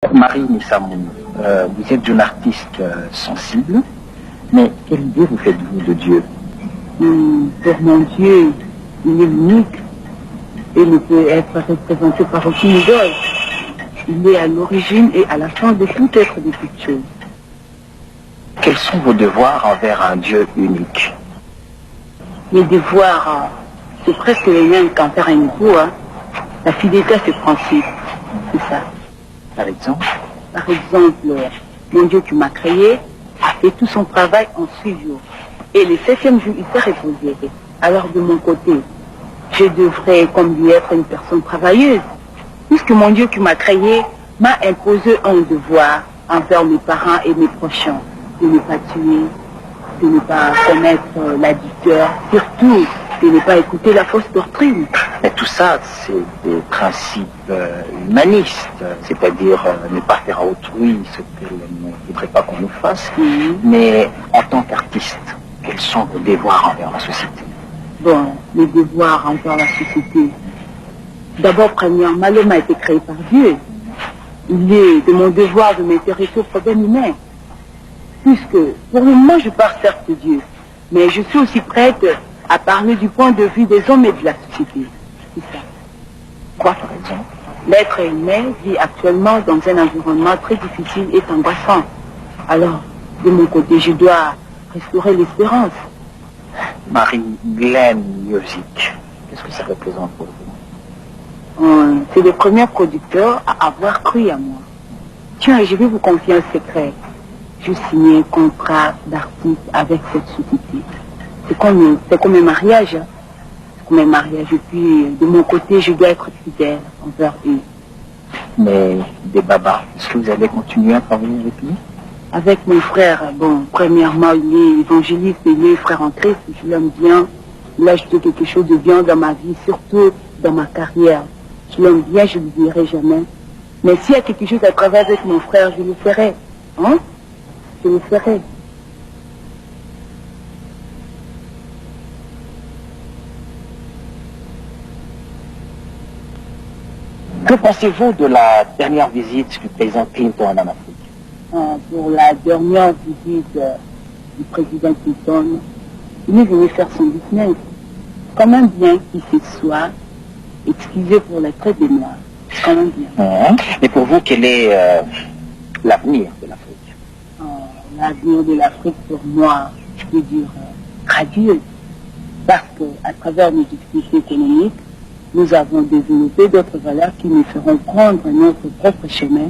Marie Nissamoun, vous êtes une artiste sensible, mais quelle idée vous faites-vous de Dieu? Pour mon Dieu, il est unique et ne peut être représenté par aucune idole. Il est à l'origine et à la fin de tout être de toute chose. Quels sont vos devoirs envers un Dieu unique? Les devoirs, c'est presque les mêmes qu'envers un époux. La fidélité à ses principes, c'est ça. Par exemple? Par exemple, mon Dieu qui m'a créé a fait tout son travail en 6 jours. Et le 7e jour, il s'est reposé. Alors de mon côté, je devrais, comme lui, être une personne travailleuse. Puisque mon Dieu qui m'a créé m'a imposé un devoir envers mes parents et mes prochains. De ne pas tuer, de ne pas commettre l'additeur, surtout de ne pas écouter la fausse doctrine. Mais tout ça, c'est des principes humanistes, c'est-à-dire ne pas faire à autrui ce qu'elle ne voudrait pas qu'on nous fasse. Mais en tant qu'artiste, quels sont vos devoirs envers la société? Bon, les devoirs envers la société. D'abord, premièrement, l'homme a été créé par Dieu. Il est de mon devoir de m'intéresser aux problèmes humains. Puisque, pour le moment, je parle certes de Dieu, mais je suis aussi prête à parler du point de vue des hommes et de la société. C'est ça. Quoi, par exemple? L'être humain vit actuellement dans un environnement très difficile et angoissant. Alors, de mon côté, je dois restaurer l'espérance. Marie-Glenn Music, qu'est-ce que ça représente pour vous? C'est le premier producteur à avoir cru à moi. Tiens, je vais vous confier un secret. Je signais un contrat d'artiste avec cette société. C'est comme un mariage. C'est comme un mariage. Et puis, de mon côté, je dois être fidèle envers eux. Mais des babas, est-ce que vous allez continuer à travailler avec lui? Avec mon frère, bon, premièrement, il est évangéliste, il est frère en Christ, je l'aime bien. Il a ajouté quelque chose de bien dans ma vie, surtout dans ma carrière. Je l'aime bien, je ne le dirai jamais. Mais s'il y a quelque chose à travailler avec mon frère, je le ferai. Hein? Je le ferai. Que pensez-vous de la dernière visite du président Clinton en Afrique? Pour la dernière visite du président Clinton, il est venu faire son business. Quand même bien qu'il se soit excusé pour les traits de moi. Quand même bien. Et pour vous, quel est l'avenir de l'Afrique? L'avenir de l'Afrique, pour moi, je peux dire radieux. Parce qu'à travers nos difficultés économiques, nous avons développé d'autres valeurs qui nous feront prendre notre propre chemin